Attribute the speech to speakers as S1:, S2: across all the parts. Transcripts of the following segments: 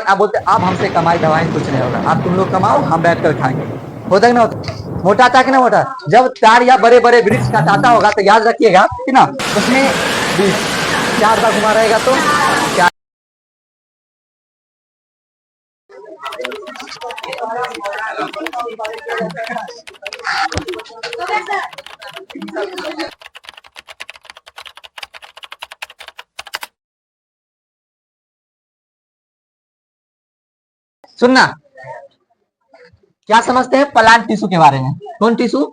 S1: आप बोलते अब हमसे कमाई दवाई कुछ नहीं होगा, अब तुम लोग कमाओ हम बैठ कर खाएंगे। होता है ना होता? मोटा था कि ना मोटा? जब तार या बड़े बड़े वृक्ष काटा होगा तो याद रखिएगा कि ना, उसमें 4 बार घुमा रहेगा तो क्या। सुनना, क्या समझते हैं प्लांट टिश्यू के बारे में? कौन टिश्यू?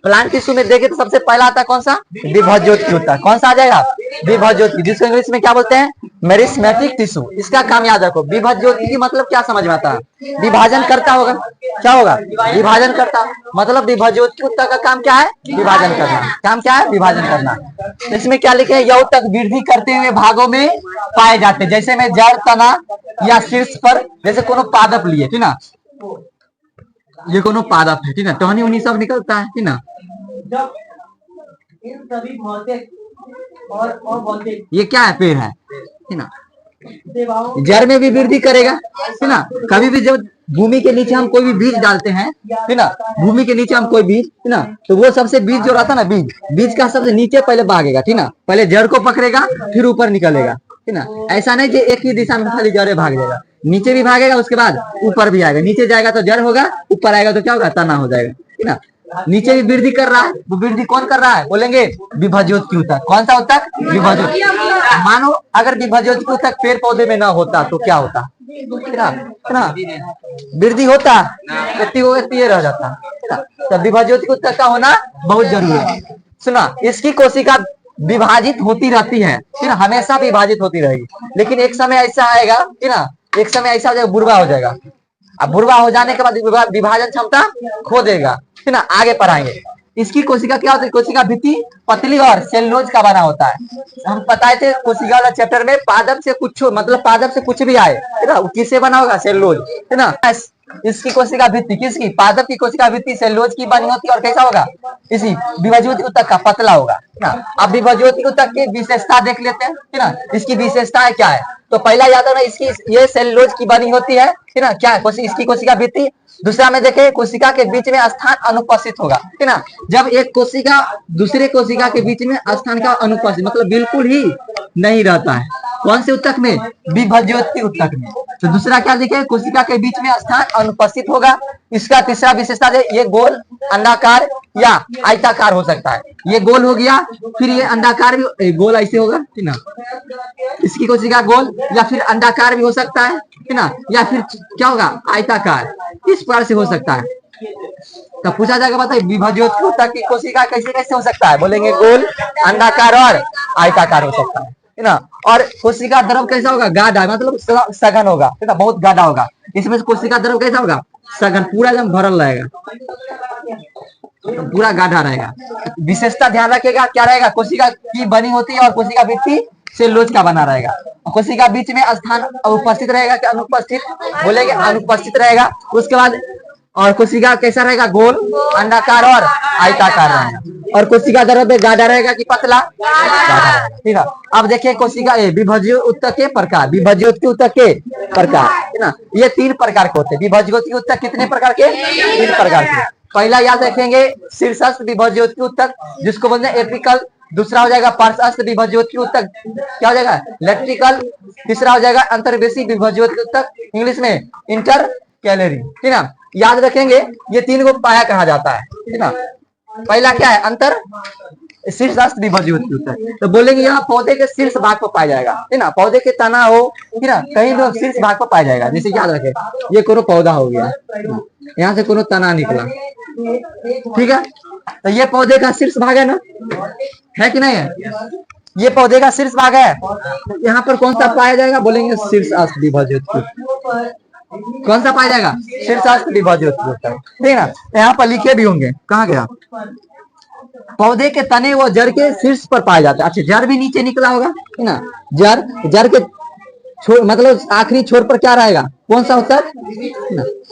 S1: प्लांट टिश्यू में देखे तो सबसे पहला आता है कौन सा? विभज्योत ऊतक। कौन सा आ जाएगा? विभज्योत, जिसको इंग्लिश में क्या बोलते हैं? Meristematic tissue. इसका काम याद रखो। विभज्योत की मतलब क्या समझ में आता है? विभाजन करता होगा। क्या होगा? विभाजन करता। मतलब विभज्योत ऊतक का काम क्या है? विभाजन करना। काम क्या है? विभाजन करना। इसमें क्या लिखे हैं? यह ऊतक वृद्धि करते हुए भागों में पाए जाते हैं, जैसे में जड़, तना या शीर्ष पर, जैसे कोनो पादप लिए, ठीक ना, ये कोनो पादप है, ठीक है, टहनी उन्हीं सब निकलता है, ठीक ना। जब इन सभी भौतिक और भौतिक, ये क्या है? पेड़ है, ठीक ना, जड़ में भी वृद्धि करेगा, है ना। कभी भी जब भूमि के नीचे हम कोई भी बीज डालते हैं, है ना, भूमि के नीचे हम कोई बीज, है ना, तो वो सबसे बीज जो रहता है ना, बीज का सबसे नीचे पहले भागेगा, ठीक ना, पहले जड़ को पकड़ेगा फिर ऊपर निकलेगा, ठीक ना। ऐसा नहीं कि एक ही दिशा में खाली जड़ भाग जाएगा, नीचे भी भागेगा, उसके बाद ऊपर भी आएगा। नीचे जाएगा तो जड़ होगा, ऊपर आएगा तो क्या होगा? तना हो जाएगा, ठीक ना। नीचे भी वृद्धि कर रहा है, वो वृद्धि कौन कर रहा है? बोलेंगे विभज्योत ऊतक। कौन सा ऊतक? विभज्योत। मानो अगर विभज्योत ऊतक पेड़ पौधे में ना होता तो क्या होता? ना वृद्धि होता, ये रह जाता। तो विभज्योत ऊतक का होना बहुत जरूरी है। सुना, इसकी कोशिका विभाजित होती रहती है, फिर हमेशा विभाजित होती रहेगी, लेकिन एक समय ऐसा आएगा कि ना, एक समय ऐसा हो जाएगा, बुढ़वा हो जाएगा। अब बुढ़वा हो जाने के बाद विभाजन क्षमता खो देगा, है ना। आगे पढ़ाएंगे। इसकी कोशिका क्या होती है? कोशिका भित्ति पतली और सेलुलोज का बना होता है। हम बताए थे कोशिका वाला चैप्टर में, पादप से कुछ, मतलब पादप से कुछ भी आए, है ना, किससे बना होगा? सेलुलोज, है ना। इसकी कोशिका भित्ति, किसकी? पादप की कोशिका भित्ति सेलुलोज की बनी होती है, और कैसा होगा? इसी विभज्योत ऊतक का पतला होगा ना। अब विभज्योत ऊतक की विशेषता देख लेते हैं, है ना। इसकी विशेषताएं क्या है? तो पहला याद रखना, इसकी ये सेलुलोज की बनी होती है ना। क्या है? इसकी कोशिका भित्ति। दूसरा में देखें, कोशिका के बीच में स्थान अनुपस्थित होगा, है ना। जब एक कोशिका दूसरे कोशिका के बीच में स्थान का अनुपस्थित, मतलब बिल्कुल ही नहीं रहता है। कौन से ऊतक में? विभज्योत ऊतक में। तो दूसरा क्या लिखे? कोशिका के बीच में स्थान अनुपस्थित होगा। इसका तीसरा विशेषता है, ये गोल, अंडाकार या आयताकार हो सकता है। ये गोल हो गया, फिर ये अंडाकार भी, गोल ऐसे होगा, है ना। इसकी कोशिका गोल या फिर अंडाकार भी हो सकता है ना, या फिर क्या होगा? आयताकार, इस प्रकार से हो सकता है। तो पूछा जाएगा, बताइए विभज्योत ऊतक की कोशिका कैसे कैसे हो सकता है? बोलेंगे गोल, अंडाकार और आयताकार हो सकता है ना। और कोशिका द्रव कैसा होगा? गाढ़ा, मतलब सघन होगा, है ना, बहुत गाढ़ा होगा। इसमें कोशिका द्रव कैसा होगा? सघन, पूरा एकदम भरल रहेगा, पूरा गाढ़ा रहेगा। विशेषता ध्यान रखिएगा, क्या रहेगा? कोशिका की बनी होती है और कोशिका भित्ति सेलुलोज का बना रहेगा। कोशिका बीच में स्थान उपस्थित रहेगा कि अनुपस्थित? बोलेंगे अनुपस्थित रहेगा। उसके बाद और कोशिका कैसा रहेगा? गोल, अंडाकार और आयताकार रहेगा। और कोशिका द्रव में गाढ़ा रहेगा कि पतला? ठीक है। अब देखिए कोशिका विभज्योत ऊतक के प्रकार, विभज्योत ऊतक के प्रकार, है ना। ये 3 प्रकार के होते हैं। विभज्योत ऊतक कितने प्रकार के? 3 प्रकार के। पहला याद रखेंगे शीर्षस्थ विभज्योत ऊतक, जिसको बोलते हैं एपिकल। दूसरा हो जाएगा पार्श्वस्थ विभज्योत ऊतक, क्या हो जाएगा? लेक्टिकल। तीसरा हो जाएगा अंतर्वेशी विभज्योत ऊतक, इंग्लिश में इंटर कैलरी, ठीक ना। याद रखेंगे ये 3 को पाया कहा जाता है, ठीक ना। पहला क्या है? अंतर शीर्षस्थ विभज्योत ऊतक। तो बोलेंगे यहाँ पौधे के शीर्ष भाग पर पाया जाएगा, है ना। पौधे के तना हो, है ना, कहीं भी शीर्ष भाग पर पाया जाएगा। जैसे याद रखें, ये कोनो पौधा हो गया, यहाँ से कोनो तना निकला, ठीक है। तो ये पौधे का शीर्ष भाग है ना, है कि नहीं है? ये पौधे का शीर्ष भाग है। यहाँ पर कौन सा पाया जाएगा? बोलेंगे शीर्षस्थ विभज्योत ऊतक। कौन सा पाया जाएगा? शीर्षस्थ विभज्योत ऊतक, ठीक है। यहाँ पर लिखे भी होंगे, कहाँ गया? पौधे के तने व जड़ के शीर्ष पर पाया जाता है। अच्छा, जड़ भी नीचे निकला होगा, है ना। जड़ के छोर मतलब आखिरी छोर पर क्या रहेगा, कौन सा उत्तक,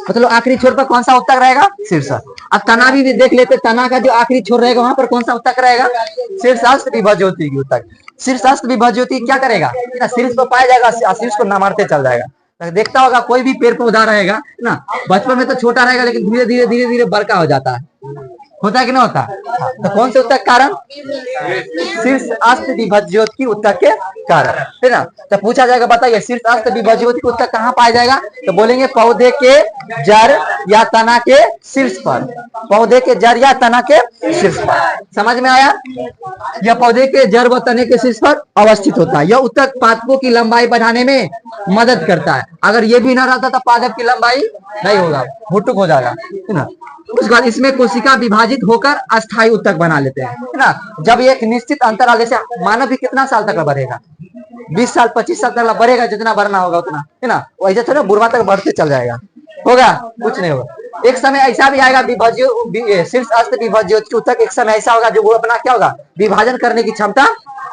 S1: मतलब आखिरी छोर पर कौन सा उत्तक रहेगा, शीर्षस्थ। अब तना भी देख लेते, तना का जो आखिरी छोर रहेगा वहां पर कौन सा उत्तक रहेगा, शीर्षस्थ विभज्योति की उत्तक। शीर्षस्थ विभज्योति क्या करेगा, शीर्ष पर पाया जाएगा, शीर्ष को नामारते चल जाएगा। देखता होगा कोई भी पेड़ पौधा रहेगा ना, बचपन में तो छोटा रहेगा लेकिन धीरे धीरे धीरे धीरे बड़का हो जाता है, होता है कि नहीं होता। तो कौन से उत्तक कारण, शीर्ष अस्त विभज्योत की उत्तक के कारण, है ना। तो पूछा जाएगा बताइए शीर्ष अस्त विभज्योत की उत्तक कहाँ पाया जाएगा, तो बोलेंगे पौधे के जड़ या तना के शीर्ष पर, पौधे के जड़ या तना के शीर्ष पर। समझ में आया, यह पौधे के जड़ व तने के शीर्ष पर अवस्थित होता है। यह उत्तक पादपों की लंबाई बढ़ाने में मदद करता है। अगर ये भी ना रहता तो पादप की लंबाई नहीं होगा, भुटुक हो जाएगा, है ना। उसके बाद इसमें कोशिका विभाजित होकर अस्थायी उत्तक बना लेते हैं, है ना। जब एक निश्चित अंतराल, जैसे मानव भी कितना साल तक बढ़ेगा, 20 साल 25 साल तक बढ़ेगा, जितना बढ़ना होगा उतना, है ना। वैसे थोड़ा बुढ़वा तक बढ़ते चल जाएगा, होगा कुछ नहीं होगा। एक समय ऐसा भी आएगा शीर्ष अस्त विभज्योत की उत्तक, एक समय ऐसा होगा जो वो अपना क्या होगा, विभाजन करने की क्षमता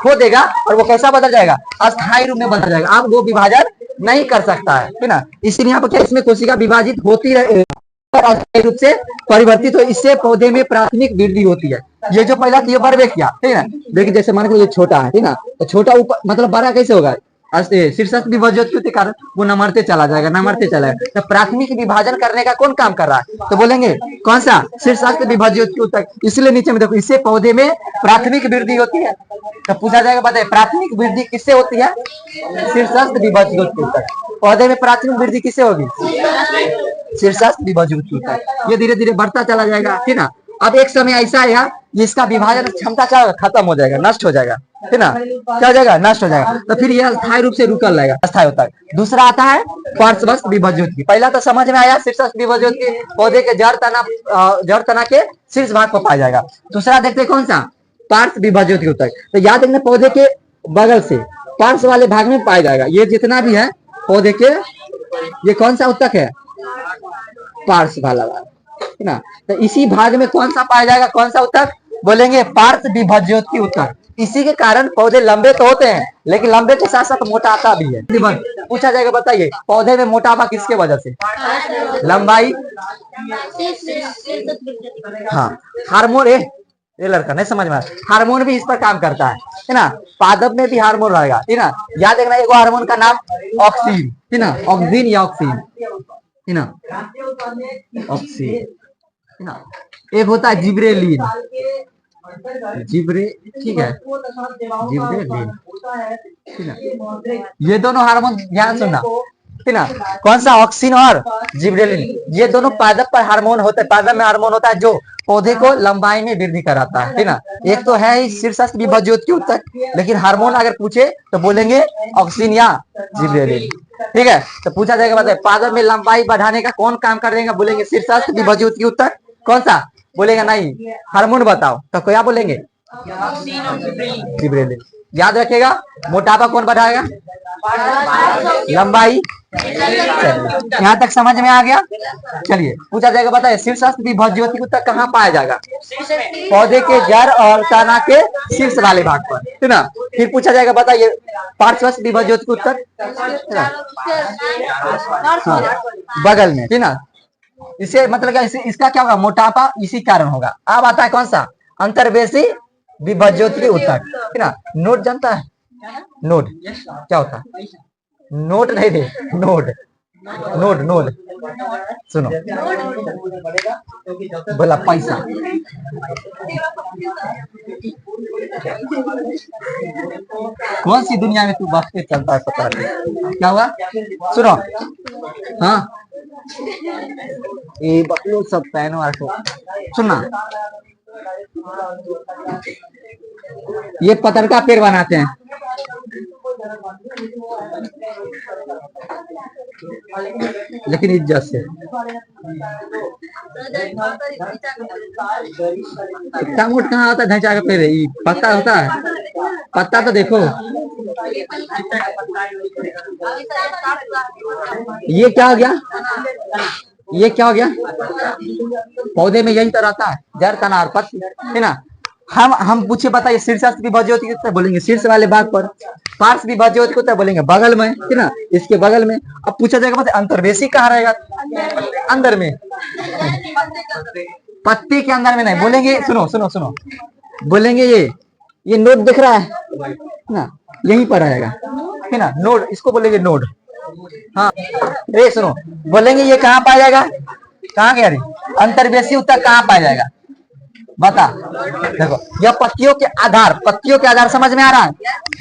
S1: खो देगा और वो कैसा बदल जाएगा, अस्थायी रूप में बदल जाएगा। अब वो विभाजन नहीं कर सकता है ना। इसीलिए यहाँ पर क्या, इसमें कोशिका विभाजित होती रहे अस्थायी रूप से परिवर्तित हो, इससे पौधे में प्राथमिक वृद्धि होती है। ये जो पहला ये बढ़ किया, ठीक है ना। लेकिन जैसे मान के ये छोटा है, ठीक ना, तो छोटा ऊपर मतलब बड़ा कैसे होगा, शीर्षस्थ विभज्योत के कारण वो नमरते चला जाएगा, नमरते चला जाएगा। तो प्राथमिक विभाजन करने का कौन काम कर रहा है, तो बोलेंगे कौन सा, शीर्षस्थ विभज्योत की उत्तक। इसलिए नीचे में देखो, इससे पौधे में प्राथमिक वृद्धि होती है। तो पूछा जाएगा बताइए प्राथमिक वृद्धि किससे होती है, शीर्षस्थ विभज्योत की उत्तक। पौधे में प्राथमिक वृद्धि किससे होगी, शीर्षस्थ विभज्योत की उत्तक। ये धीरे धीरे बढ़ता चला जाएगा, ठीक ना। अब एक समय ऐसा आएगा जिसका विभाजन क्षमता क्या खत्म हो जाएगा, नष्ट हो जाएगा, है ना। क्या हो जाएगा, नष्ट हो जाएगा। तो फिर यह अस्थायी रूप से रुकल रहेगा, अस्थायी होता है। दूसरा आता है पार्श्वस्थ विभज्योत की। पहला तो समझ में आया शीर्षस्थ विभज्योत की, पौधे के जड़ तना के शीर्ष भाग पर पाया जाएगा। दूसरा देखते कौन सा, पार्श्व विभज्योत की उत्तक। तो याद रखना पौधे के बगल से पार्श्व वाले भाग में पाया जाएगा। ये जितना भी है पौधे के, ये कौन सा उत्तक है, पार्श्व वाला भाग, है ना। तो इसी भाग में कौन सा पाया जाएगा, कौन सा उत्तक, बोलेंगे पार्श्व विभज्योत की उत्तक। इसी के कारण पौधे लंबे तो होते हैं लेकिन लंबे के साथ साथ मोटापा भी है। पूछा जाएगा बताइए पौधे में मोटापा किसके वजह से, लंबाई, हाँ हार्मोन, ये लड़का नहीं समझ में आया, हार्मोन भी इस पर काम करता है ना। पादप में भी हार्मोन रहेगा, है ना। याद रखना एक हार्मोन का नाम ऑक्सीन, है ना, ऑक्सीन या ऑक्सीन, है ना, ऑक्सीन, है ना। एक होता है जिब्रेलिन, ठीक है, जिब्रेलिन, है ना। ये दोनों हार्मोन ध्यान सुनना, है ना, कौन सा, ऑक्सीन और जिब्रेलिन। ये दोनों पादप पर हार्मोन होता है, पादप में हार्मोन होता है जो पौधे को लंबाई में वृद्धि कराता है ना। एक तो है शीर्षस्थ विभज्योत की उत्तक, लेकिन हार्मोन अगर पूछे तो बोलेंगे ऑक्सीन या जिब्रेलिन, ठीक है। तो पूछा जाएगा बताइए पादप में लंबाई बढ़ाने का कौन काम कर देगा, बोलेंगे शीर्षस्थ विभज्योत की उत्तक। कौन सा, बोलेगा नहीं, हार्मोन बताओ, तो क्या बोलेंगे, जिब्रेलिन। याद रखेगा मोटापा कौन बढ़ाएगा, लंबाई। यहाँ तक समझ में आ गया। चलिए पूछा जाएगा बताइए शीर्षस्थ विभज्योत की उत्तक कहाँ पाया जाएगा, पौधे के जड़ और तना के शीर्ष वाले भाग पर, है ना। फिर पूछा जाएगा बताइए पार्श्वस्थ विभज्योत की उत्तक, बगल में, है ना। इसे मतलब क्या, इसका क्या होगा, मोटापा इसी कारण होगा। अब आता है कौन सा, अंतर्वेशी विभज्योत की उत्तक, है ना। नोड जानता है, नोड क्या होता है, नोट नहीं दे, नोड, नोड नोड, सुनो बोला पैसा, कौन सी दुनिया में तू बस के चलता है पता नहीं क्या हुआ, सुनो, हाँ ये बकलोग सब पैनो आठो सुनना, ये पत्थर का पेड़ बनाते हैं, लेकिन इज्जत से। इतना मोट कहाँ होता है ढांचा का पेड़, पत्ता होता है, पत्ता तो देखो। ये क्या हो गया, ये क्या हो गया, पौधे में यही तो रहता है, जड़ तना और पत्ती, है ना। हम पूछे बताइए शीर्षस्थ विभाज्य होती कितना बोलेंगे शीर्ष वाले भाग पर, पार्श्व विभाज्य होती कितना बोलेंगे बगल में, है ना, इसके बगल में। अब पूछा जाएगा मतलब अंतर्वेशी कहाँ रहेगा, अंदर में, पत्ती के अंदर में नहीं बोलेंगे, सुनो सुनो सुनो, बोलेंगे ये नोड दिख रहा है ना, यहीं पर आएगा, है ना, नोड, इसको बोलेंगे नोड। हाँ रे सुनो, बोलेंगे ये कहाँ पाया जाएगा, कहाँ गया रे, अंतर्वेशी उत्तक कहाँ पाया जाएगा, बता। देखो यह पत्तियों के आधार समझ में आ रहा है,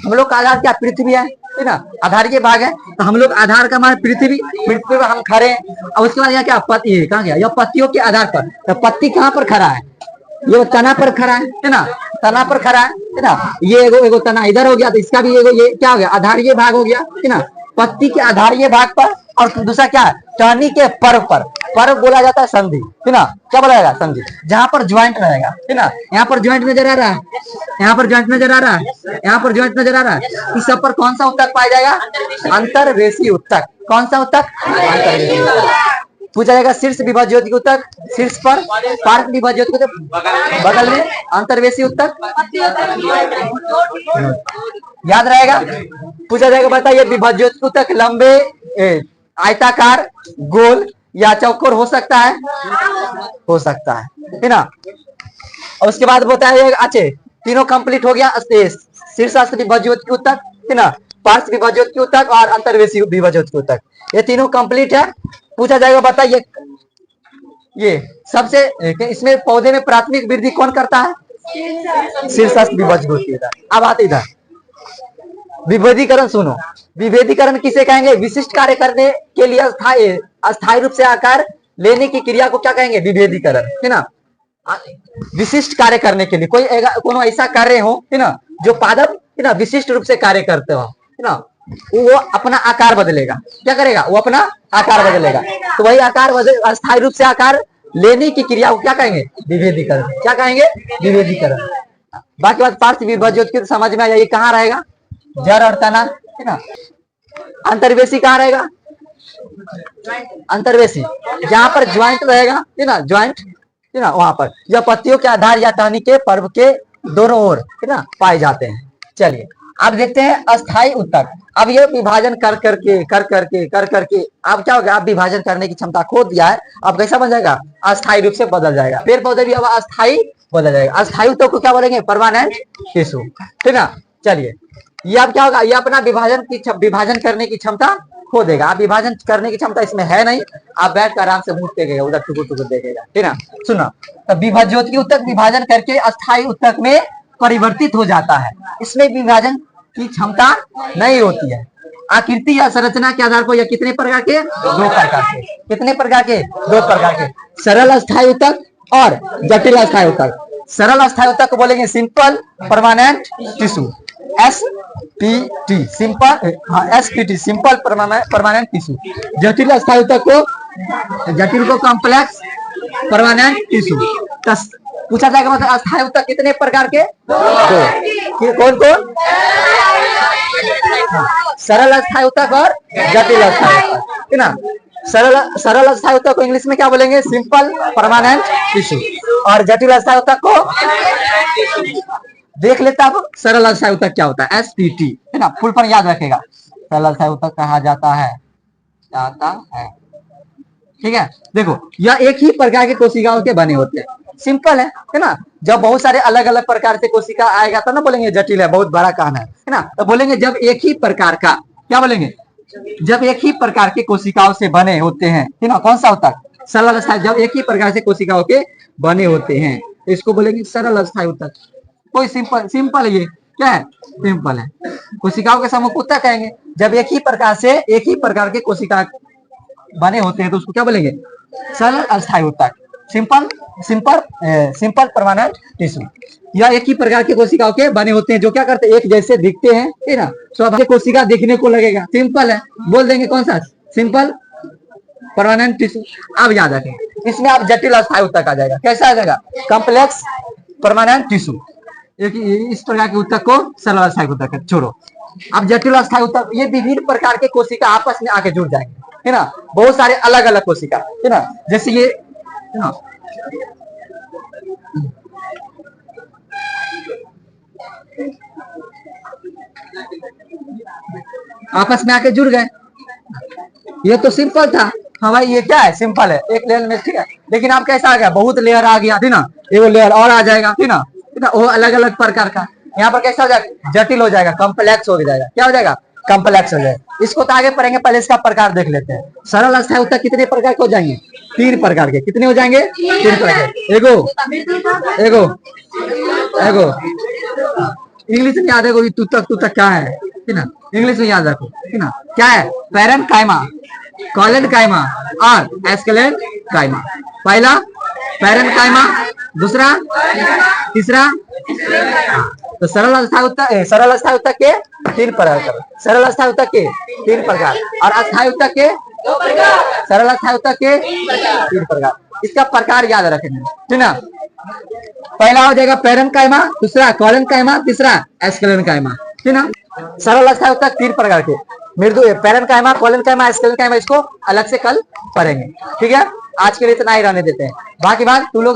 S1: हम लोग का आधार क्या पृथ्वी है ना, आधार के भाग है, तो हम लोग आधार का मान पृथ्वी पर हम खड़े हैं, और उसके बाद यहाँ क्या पत्ती कहाँ गया, यह पत्तियों के आधार पर, तो पत्ती कहाँ पर खड़ा है, ये तना पर खड़ा है ना, तना पर खड़ा है ना, ये एगो तना इधर हो गया, तो इसका भी एगो ये क्या हो गया, आधारीय भाग हो गया, है ना, पत्ती के आधारीय भाग पर, और दूसरा क्या है टहनी के पर्व पर, पर्व बोला जाता है संधि, है ना, क्या बोला जाएगा संधि, जहां पर ज्वाइंट रहेगा, है ना, यहाँ पर ज्वाइंट नजर आ रहा है, यहाँ पर ज्वाइंट नजर आ रहा है, यहाँ पर ज्वाइंट नजर आ रहा है, इस सब पर कौन सा उत्तक पाया जाएगा, अंतर्वेशी उत्तक, कौन सा उत्तक, अंतर्वेशी उत्तक। पूछा जाएगा शीर्ष विभाज्य ज्योति उत्तक शीर्ष पर, पार्श्व विभाज्य ज्योति उत्तक बगल में, अंतर्वेशी उत्तक याद रहेगा। पूछा जाएगा बताइए विभाज्य ज्योति उत्तक लंबे, आयताकार, गोल या चौकोर हो सकता है, हो सकता है ना। और उसके बाद बताया अच्छे तीनों कंप्लीट हो गया, शीर्षस्थ विभाज्य ज्योति उत्तक, है ना, पार्श्व विभाज्य ज्योति उत्तक और अंतर्वेशी विभाज्य ज्योति उत्तक, ये तीनों कंप्लीट है। पूछा जाएगा बताइए ये सबसे इसमें पौधे में प्राथमिक वृद्धि कौन करता है, शीर्षस्थ विभाज्य ज्योति उत्तक। अब आते इधर विभेदीकरण, सुनो विभेदीकरण किसे कहेंगे, विशिष्ट कार्य करने के लिए अस्थायी रूप से आकार लेने की क्रिया को क्या कहेंगे, विभेदीकरण, है ना। विशिष्ट कार्य करने के लिए कोई ऐसा कार्य हो, है ना, जो पादप, है ना, विशिष्ट रूप से कार्य करते हो, है ना, वो अपना आकार बदलेगा, क्या करेगा, वो अपना आकार बदलेगा, तो वही आकार अस्थायी रूप से आकार लेने की क्रिया को क्या कहेंगे, विभेदीकरण, क्या कहेंगे, विभेदीकरण। बाकी बात पार्श्व विभाज्य ज्योति समझ में आ जाए, कहाँ रहेगा, जड़ और तना, है ना। अंतर्वेशी कहाँ रहेगा, अंतर्वेशी जहां पर ज्वाइंट रहेगा, है ना, ज्वाइंट, है ना, वहां पर यह पत्तियों के आधार या टहनी के पर्व के दोनों ओर, है ना, पाए जाते हैं। चलिए अब देखते हैं अस्थाई उत्तक। अब ये विभाजन कर करके अब क्या हो गया, अब विभाजन करने की क्षमता खो दिया है, अब कैसा बन जाएगा, अस्थायी रूप से बदल जाएगा, पेड़ पौधे भी अब अस्थायी बदल जाएगा। अस्थायी उत्तक को क्या बोलेंगे, परमानेंट टिश्यू, है ना। चलिए ये अब क्या होगा, ये अपना विभाजन करने की क्षमता खो देगा, आप विभाजन करने की क्षमता इसमें है नहीं, आप बैठ कर आराम से मुंह देखेगा, उधर टुकुर देखेगा, है ना। सुना तो विभाज्योति उत्तक विभाजन करके अस्थायी उत्तक में परिवर्तित हो जाता है, इसमें विभाजन की क्षमता नहीं होती है। आकृति या संरचना के आधार पर यह कितने प्रकार के, दो प्रकार के, कितने प्रकार के, दो प्रकार के, सरल अस्थायी उत्तक और जटिल अस्थायी उत्तक। सरल अस्थायी उत्तक को बोलेंगे simple permanent tissue, SPT simple, SPT simple permanent tissue. जटिल अस्थायी उत्तक को, जटिल को कॉम्प्लेक्स परमानेंट टिश्यू। पूछा जाएगा मतलब अस्थायी उत्तक कितने प्रकार के, दो, कौन कौन, सरल अस्थायी उत्तक और जटिल अस्थायी उत्तक, है ना। सरल अस्थायी उत्तक को इंग्लिश में क्या बोलेंगे, सिंपल परमानेंट टिश्यू, और जटिल अस्थायी उत्तक को देख लेता अब सरल अस्थायी उत्तक क्या होता है, SPT, है ना, फुल फॉर्म याद रखेगा, सरल अस्थायी उत्तक कहा जाता है, ठीक है। देखो यह एक ही प्रकार के कोशिकाओं के बने होते हैं, सिंपल है ना। जब बहुत सारे अलग अलग प्रकार से कोशिका आएगा तो ना बोलेंगे जटिल है, बहुत बड़ा कान है ना, तो बोलेंगे जब एक ही प्रकार का, क्या बोलेंगे, जब एक ही प्रकार के कोशिकाओं से बने होते हैं, है ना, कौन सा होता है, सरल अस्थायी, जब एक ही प्रकार से कोशिकाओं के बने होते हैं इसको बोलेंगे सरल अस्थायी उत्तक। कोई सिंपल ये क्या है, सिंपल है, कोशिकाओं के समूह को उत्तक कहेंगे। जब एक ही प्रकार के कोशिका बने होते हैं तो उसको क्या बोलेंगे, सरल अस्थायी उत्तक, सिंपल परमानेंट टिश्यू। यह एक ही प्रकार के कोशिकाओं के बने होते हैं जो क्या करते हैं, एक जैसे दिखते हैं, है ना, स्वाभाविक कोशिका दिखने को लगेगा, सिंपल है, बोल देंगे कौन सा, सिंपल परमानेंट टिश्यू। अब याद रखें इसमें आप जटिल अस्थायी उत्तक आ जाएगा, कैसा आ जाएगा, कॉम्प्लेक्स परमानेंट टिश्यू। इस प्रकार के उत्तक को सरल अस्थायी उत्तक छोड़ो। अब जटिल अस्थायी उत्तक, ये विभिन्न प्रकार के कोशिका आपस में आके जुड़ जाएंगे, है ना, बहुत सारे अलग अलग कोशिका, है ना, जैसे ये, है ना, आपस में आके जुड़ गए। ये तो सिंपल था। हाँ भाई ये क्या है, सिंपल है, एक लेयर में, ठीक है। लेकिन आप कैसा आ गया, बहुत लेयर आ गया, ठीक ना, ये वो लेयर और आ जाएगा, ठीक ना, वो अलग अलग प्रकार का। यहाँ पर कैसा हो जाएगा, जटिल हो जाएगा, कॉम्प्लेक्स हो जाएगा। क्या हो जाएगा, कॉम्प्लेक्स हो जाएगा। इसको तो आगे पढ़ेंगे, पहले इसका प्रकार देख लेते हैं। सरल अस्थायी उत्तक कितने प्रकार के हो जाएंगे, 3 प्रकार के। कितने हो जाएंगे, 3 प्रकार के। एगो इंग्लिश में याद है, तुतक क्या है, ठीक ना, इंग्लिश में याद रखो, ठीक ना। क्या है, पैरन कायमा, कॉलन कायमा और एस्केलेन कायमा। पहला पैरन कायमा, दूसरा, तीसरा। तो सरल अस्थायी उत्तक के 3 प्रकार, सरल अस्थायी उत्तक के 3 प्रकार और अस्थायी उत्तक के 2 प्रकार, सरल अस्थायी उत्तक के 3 प्रकार। इसका प्रकार याद रखेंगे, ठीक ना। पहला हो जाएगा पैरन कायमा, दूसरा कॉलन कायमा, तीसरा एस्केलेन कायमा, ठीक ना। सरल अवस्था उत्तक 3 प्रकार के, मृदु पैरन कायमा, कॉलन कायमा, एस्केलेन कायमा, इसको अलग से कल पढ़ेंगे, ठीक है। आज के लिए इतना ही रहने देते हैं, बाकी बात तू लोग